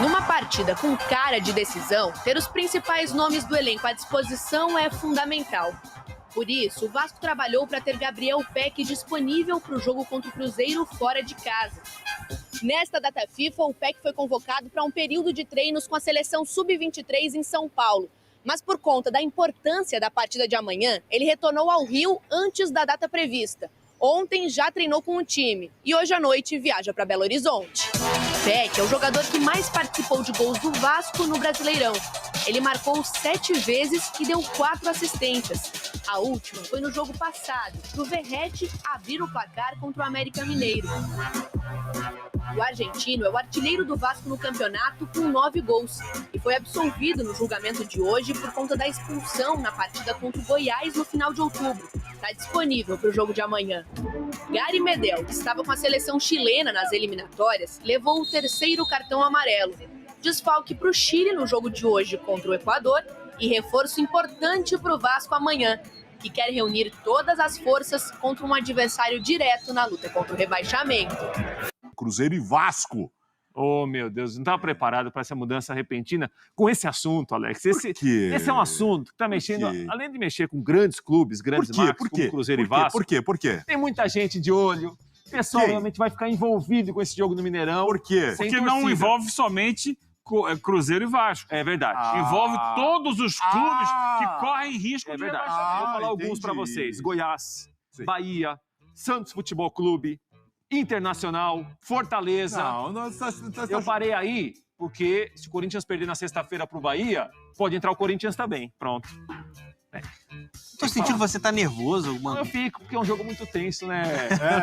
Numa partida com cara de decisão, ter os principais nomes do elenco à disposição é fundamental. Por isso, o Vasco trabalhou para ter Gabriel Peck disponível para o jogo contra o Cruzeiro fora de casa. Nesta data FIFA, o Peck foi convocado para um período de treinos com a seleção Sub-23 em São Paulo. Mas por conta da importância da partida de amanhã, ele retornou ao Rio antes da data prevista. Ontem já treinou com o time e hoje à noite viaja para Belo Horizonte. Peck é o jogador que mais participou de gols do Vasco no Brasileirão. Ele marcou 7 vezes e deu 4 assistências. A última foi no jogo passado, pro Verratti abrir o placar contra o América Mineiro. O argentino é o artilheiro do Vasco no campeonato com 9 gols e foi absolvido no julgamento de hoje por conta da expulsão na partida contra o Goiás no final de outubro. Está disponível para o jogo de amanhã. Gary Medel, que estava com a seleção chilena nas eliminatórias, levou o 3º cartão amarelo. Desfalque para o Chile no jogo de hoje contra o Equador e reforço importante para o Vasco amanhã, que quer reunir todas as forças contra um adversário direto na luta contra o rebaixamento. Cruzeiro e Vasco. Oh, meu Deus, não estava preparado para essa mudança repentina com esse assunto, Alex. Esse é um assunto que está mexendo, além de mexer com grandes clubes, grandes marcas, como Cruzeiro e Vasco. Por quê? Tem muita gente de olho. O pessoal realmente vai ficar envolvido com esse jogo no Mineirão. Por quê? Porque não envolve somente Cruzeiro e Vasco. É verdade. Envolve todos os clubes que correm risco de rebaixamento. Vou falar alguns para vocês. Goiás, Bahia, Santos Futebol Clube, Internacional, Fortaleza. Eu parei aí porque se o Corinthians perder na sexta-feira pro Bahia, pode entrar o Corinthians também. Pronto. Tô sentindo que você tá nervoso. Eu fico, porque é um jogo muito tenso, né?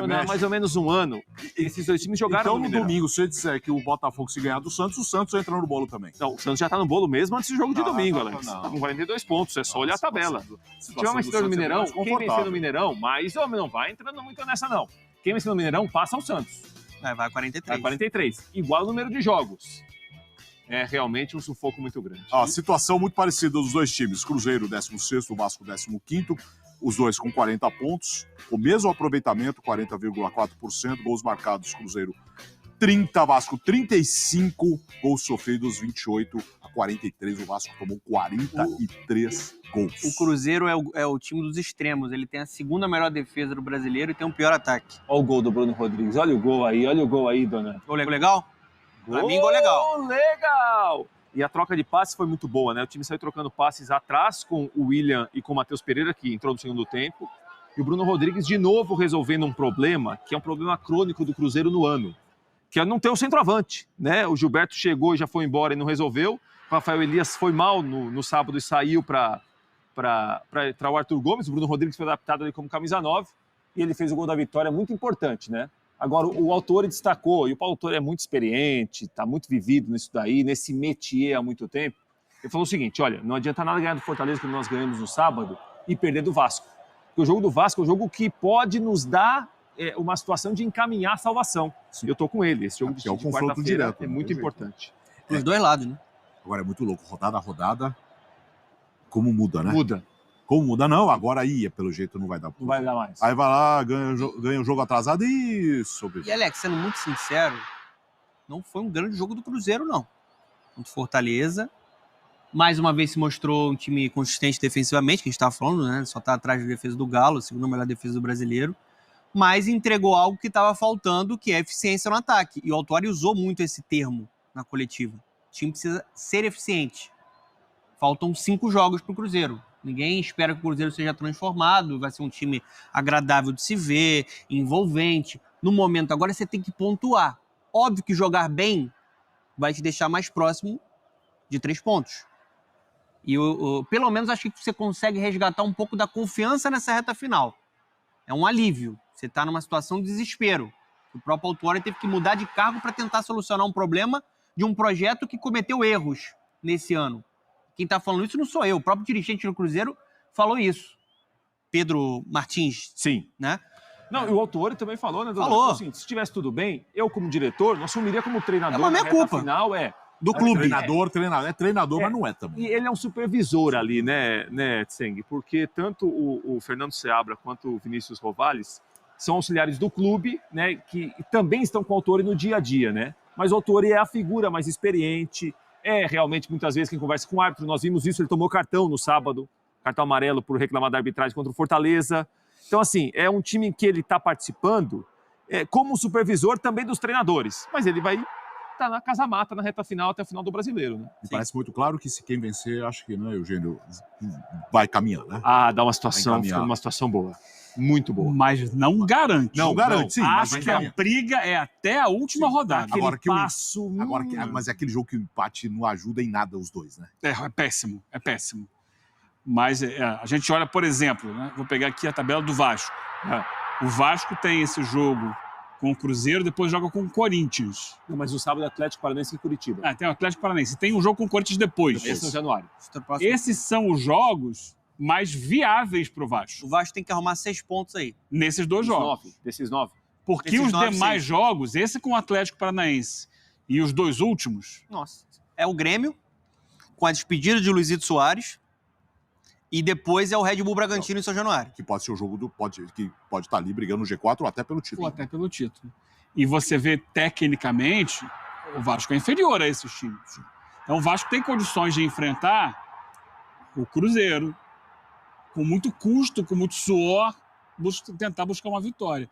Há mais ou menos um ano, esses dois times jogaram então, no domingo, se eu disser que o Botafogo se ganhar do Santos, o Santos entra no bolo também. Não, o Santos já tá no bolo mesmo antes do jogo de domingo, Alex. Tá com 42 pontos, é só olhar a tabela. Se tiver uma história no Mineirão, quem vencer no Mineirão, mas não vai entrando muito nessa, não. Quem vencer no Mineirão passa o Santos. Vai 43. Vai 43. Igual o número de jogos. É realmente um sufoco muito grande. Situação muito parecida dos dois times. Cruzeiro 16º, o Vasco 15º. Os dois com 40 pontos. O mesmo aproveitamento, 40,4%. Gols marcados, Cruzeiro 30, Vasco 35. Gols sofridos, 28-43. O Vasco tomou 43 gols. O Cruzeiro é o time dos extremos. Ele tem a segunda melhor defesa do brasileiro e tem o pior ataque. Olha o gol do Bruno Rodrigues. Olha o gol aí, dona. Gol legal? Pra mim, gol legal. Legal! E a troca de passes foi muito boa, né? O time saiu trocando passes atrás com o William e com o Matheus Pereira, que entrou no segundo tempo. E o Bruno Rodrigues, de novo, resolvendo um problema, que é um problema crônico do Cruzeiro no ano, que é não ter o centroavante, né? O Gilberto chegou e já foi embora e não resolveu. O Rafael Elias foi mal no sábado e saiu para entrar o Arthur Gomes. O Bruno Rodrigues foi adaptado ali como camisa 9 e ele fez o gol da vitória, muito importante, né? Agora, o Autori destacou, e o Paulo Autori é muito experiente, está muito vivido nisso daí, nesse métier há muito tempo. Ele falou o seguinte, olha, não adianta nada ganhar do Fortaleza, como nós ganhamos no sábado, e perder do Vasco. Porque o jogo do Vasco é um jogo que pode nos dar uma situação de encaminhar a salvação. Sim. Eu estou com ele, esse jogo de quarta-feira é muito importante. Dos dois lados, né? Agora é muito louco, rodada a rodada, como muda, né? Muda. Como muda? Não, agora aí, pelo jeito, não vai dar. Não vai dar mais. Aí vai lá, ganha o jogo atrasado e sobe. E, Alex, sendo muito sincero, não foi um grande jogo do Cruzeiro, não. Contra Fortaleza. Mais uma vez se mostrou um time consistente defensivamente, que a gente estava falando, né? Só está atrás da defesa do Galo, a segunda melhor defesa do brasileiro. Mas entregou algo que estava faltando, que é eficiência no ataque. E o Autori usou muito esse termo na coletiva. O time precisa ser eficiente. Faltam 5 jogos para o Cruzeiro. Ninguém espera que o Cruzeiro seja transformado, vai ser um time agradável de se ver, envolvente. No momento agora você tem que pontuar. Óbvio que jogar bem vai te deixar mais próximo de 3 pontos. E pelo menos acho que você consegue resgatar um pouco da confiança nessa reta final. É um alívio. Você está numa situação de desespero. O próprio Autori teve que mudar de cargo para tentar solucionar um problema de um projeto que cometeu erros nesse ano. Quem está falando isso não sou eu, o próprio dirigente do Cruzeiro falou isso. Pedro Martins. Sim. Né? Não, e o Autori também falou, né? Falou. Assim, se estivesse tudo bem, eu como diretor, não assumiria como treinador. É uma minha culpa. Final, do clube. Treinador, mas não é também. E ele é um supervisor ali, né, Tseng? Porque tanto o Fernando Seabra quanto o Vinícius Rovales são auxiliares do clube, né? Que também estão com o Autori no dia a dia, né? mas o Autuori é a figura mais experiente, é realmente muitas vezes quem conversa com o árbitro. Nós vimos isso, ele tomou cartão no sábado, cartão amarelo por reclamar da arbitragem contra o Fortaleza. Então, assim, é um time em que ele está participando como supervisor também dos treinadores, mas ele vai estar na casa-mata na reta final até o final do Brasileiro, né? Me parece muito claro que se quem vencer, acho que, né, Eugênio, vai caminhar, né? Ah, dá uma situação, fica uma situação boa. Muito boa. Mas não garante. Não garante, sim. Acho que a briga é até a última rodada. Aquele Agora que passo... mas é aquele jogo que o empate não ajuda em nada os dois, né? É péssimo, é péssimo. Mas a gente olha, por exemplo, né? Vou pegar aqui a tabela do Vasco. O Vasco tem esse jogo com o Cruzeiro, depois joga com o Corinthians. Não, mas o sábado é Atlético Paranaense e Curitiba. Tem o Atlético Paranaense. Tem um jogo com o Corinthians depois. Esse no Januário. Esses são os jogos mais viáveis para o Vasco. O Vasco tem que arrumar 6 pontos aí. Nesses dois jogos. Desses 9. Porque Desses os 9, demais 6. jogos, esse com o Atlético Paranaense e os dois últimos... Nossa. É o Grêmio, com a despedida de Luizito Soares, e depois é o Red Bull Bragantino em São Januário. Que pode ser o jogo que pode estar ali brigando no G4 ou até pelo título. Ou até pelo título. E você vê, tecnicamente, o Vasco é inferior a esses times. Então o Vasco tem condições de enfrentar o Cruzeiro, com muito custo, com muito suor, tentar buscar uma vitória.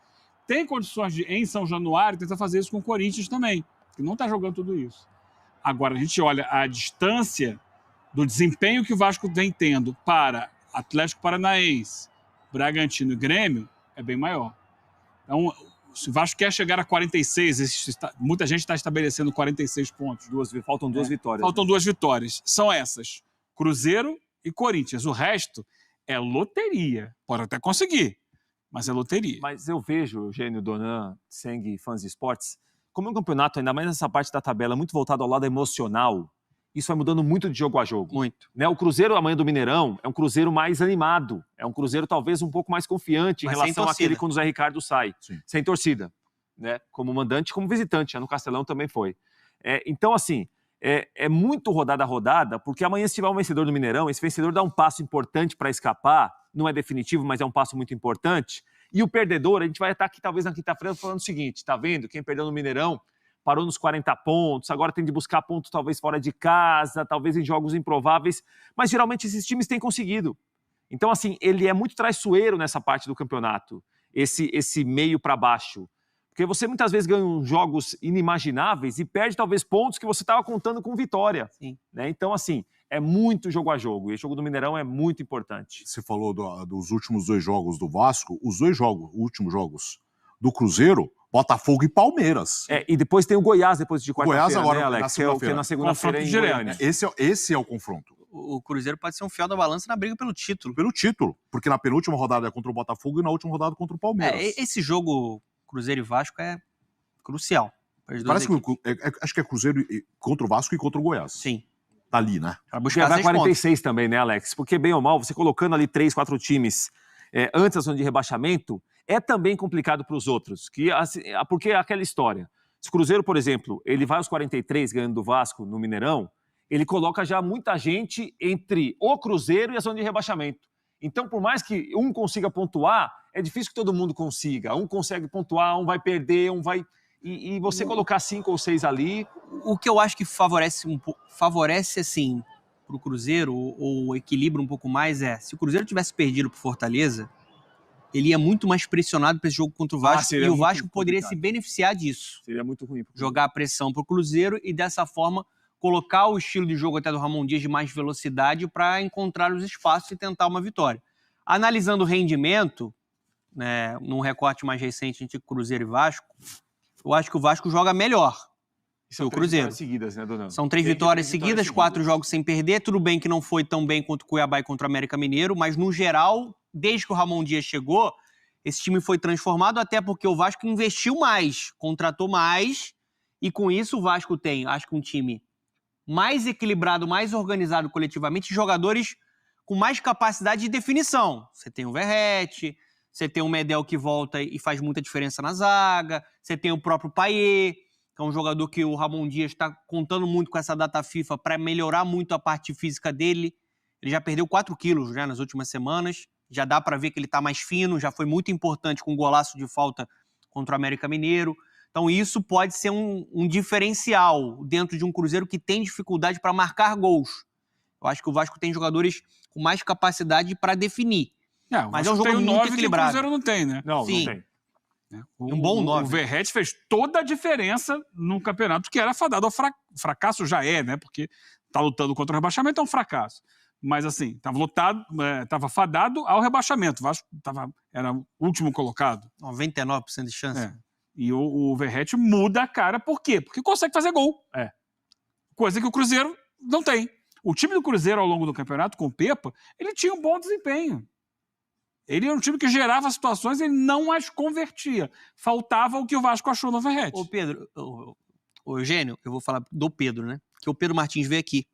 Tem condições de, em São Januário, tentar fazer isso com o Corinthians também, que não está jogando tudo isso. Agora, a gente olha a distância do desempenho que o Vasco vem tendo para Atlético Paranaense, Bragantino e Grêmio, é bem maior. Então, se o Vasco quer chegar a 46, muita gente está estabelecendo 46 pontos. Faltam 2 vitórias. Faltam 2 vitórias. São essas, Cruzeiro e Corinthians. O resto é loteria. Pode até conseguir, mas é loteria. Mas eu vejo, Eugênio, Donan, Seng, fãs de esportes, como é um campeonato, ainda mais nessa parte da tabela, muito voltado ao lado emocional, isso vai mudando muito de jogo a jogo. Muito. Né? O Cruzeiro amanhã do Mineirão é um Cruzeiro mais animado, é um Cruzeiro talvez um pouco mais confiante em relação àquele quando o Zé Ricardo sai. Sim. Sem torcida, né? Como mandante, como visitante, no Castelão também foi. Então, assim, é muito rodada a rodada, porque amanhã se tiver um vencedor do Mineirão, esse vencedor dá um passo importante para escapar, não é definitivo, mas é um passo muito importante. E o perdedor, a gente vai estar aqui talvez na quinta-feira falando o seguinte, tá vendo? Quem perdeu no Mineirão parou nos 40 pontos, agora tem de buscar pontos talvez fora de casa, talvez em jogos improváveis, mas geralmente esses times têm conseguido. Então, assim, ele é muito traiçoeiro nessa parte do campeonato, esse meio para baixo. Porque você muitas vezes ganha jogos inimagináveis e perde talvez pontos que você estava contando com vitória. Sim. Né? Então, assim, é muito jogo a jogo. E o jogo do Mineirão é muito importante. Você falou dos últimos 2 jogos do Vasco, os 2 últimos jogos do Cruzeiro, Botafogo e Palmeiras. E depois tem o Goiás depois de quarta-feira, Goiás agora, né, Alex? na segunda-feira. Que é na segunda-feira em Confronto Goiânia. Esse é o confronto. O Cruzeiro pode ser um fiel da balança na briga pelo título. Pelo título, porque na penúltima rodada é contra o Botafogo e na última rodada contra o Palmeiras. Esse jogo Cruzeiro e Vasco é crucial. Parece que acho que é Cruzeiro contra o Vasco e contra o Goiás. Sim. Tá ali, né? Para buscar vai 6 46 pontos. também, né, Alex? Porque, bem ou mal, você colocando ali 3, 4 times antes da zona de rebaixamento, é também complicado para os outros. Porque é aquela história. Se o Cruzeiro, por exemplo, ele vai aos 43 ganhando do Vasco no Mineirão, ele coloca já muita gente entre o Cruzeiro e a zona de rebaixamento. Então, por mais que um consiga pontuar, é difícil que todo mundo consiga. Um consegue pontuar, um vai perder, um vai... E você colocar 5 ou 6 ali... O que eu acho que favorece assim, para o Cruzeiro, ou equilibra um pouco mais, se o Cruzeiro tivesse perdido para o Fortaleza, ele ia muito mais pressionado para esse jogo contra o Vasco, e o Vasco poderia se beneficiar disso. Seria muito ruim. Jogar a pressão para o Cruzeiro e, dessa forma, colocar o estilo de jogo até do Ramon Dias de mais velocidade para encontrar os espaços e tentar uma vitória. Analisando o rendimento, né, num recorte mais recente entre Cruzeiro e Vasco, eu acho que o Vasco joga melhor que o Cruzeiro. Seguidas, né, Dona? São 3 vitórias seguidas, 4 jogos sem perder. Tudo bem que não foi tão bem quanto o Cuiabá e contra o América Mineiro, mas no geral, desde que o Ramon Dias chegou, esse time foi transformado, até porque o Vasco investiu mais, contratou mais, e com isso o Vasco tem, acho que um time mais equilibrado, mais organizado coletivamente, jogadores com mais capacidade de definição. Você tem o Verratti, você tem o Medel que volta e faz muita diferença na zaga, você tem o próprio Payet, que é um jogador que o Ramon Dias está contando muito com essa data FIFA para melhorar muito a parte física dele. Ele já perdeu 4 quilos nas últimas semanas, já dá para ver que ele está mais fino, já foi muito importante com o golaço de falta contra o América Mineiro. Então isso pode ser um diferencial dentro de um Cruzeiro que tem dificuldade para marcar gols. Eu acho que o Vasco tem jogadores com mais capacidade para definir. Mas é um jogo tem o muito 9 que o equilibrado. Cruzeiro não tem, né? Não, Sim. não tem. Um bom 9. O Verratti fez toda a diferença no campeonato, que era fadado ao fracasso, já é, né? Porque tá lutando contra o rebaixamento, é um fracasso. Mas assim, tava fadado ao rebaixamento. O Vasco era o último colocado. 99% de chance. É. E o Verratti muda a cara, por quê? Porque consegue fazer gol. Coisa que o Cruzeiro não tem. O time do Cruzeiro, ao longo do campeonato, com o Pepa, ele tinha um bom desempenho. Ele era um time que gerava situações e ele não as convertia. Faltava o que o Vasco achou no Verratti. Ô Pedro, ô Eugênio, eu vou falar do Pedro, né? Porque o Pedro Martins veio aqui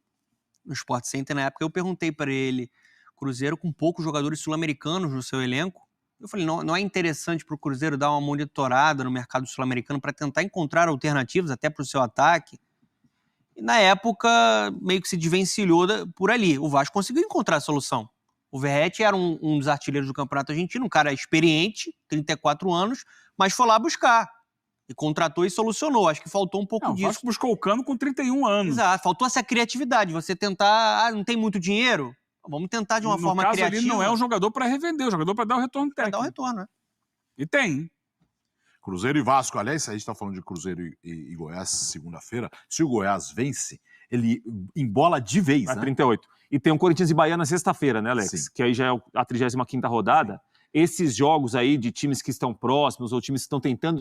no Sport Center na época. Eu perguntei para ele, Cruzeiro com poucos jogadores sul-americanos no seu elenco. Eu falei, não é interessante para o Cruzeiro dar uma monitorada no mercado sul-americano para tentar encontrar alternativas até para o seu ataque? E na época, meio que se desvencilhou por ali. O Vasco conseguiu encontrar a solução. O Verratti era um dos artilheiros do Campeonato Argentino, um cara experiente, 34 anos, mas foi lá buscar. E contratou e solucionou. Acho que faltou um pouco disso. O Vasco buscou o Cano com 31 anos. Exato. Faltou essa criatividade. Você tentar... não tem muito dinheiro? Vamos tentar de uma forma criativa. No caso, ele não é um jogador para revender, é um jogador para dar o retorno técnico. Para dar o retorno, né? E tem. Cruzeiro e Vasco. Aliás, a gente está falando de Cruzeiro e Goiás segunda-feira. Se o Goiás vence, ele embola de vez, Vai né? 38. E tem um Corinthians e Bahia na sexta-feira, né, Alex? Sim. Que aí já é a 35ª rodada. Esses jogos aí de times que estão próximos ou times que estão tentando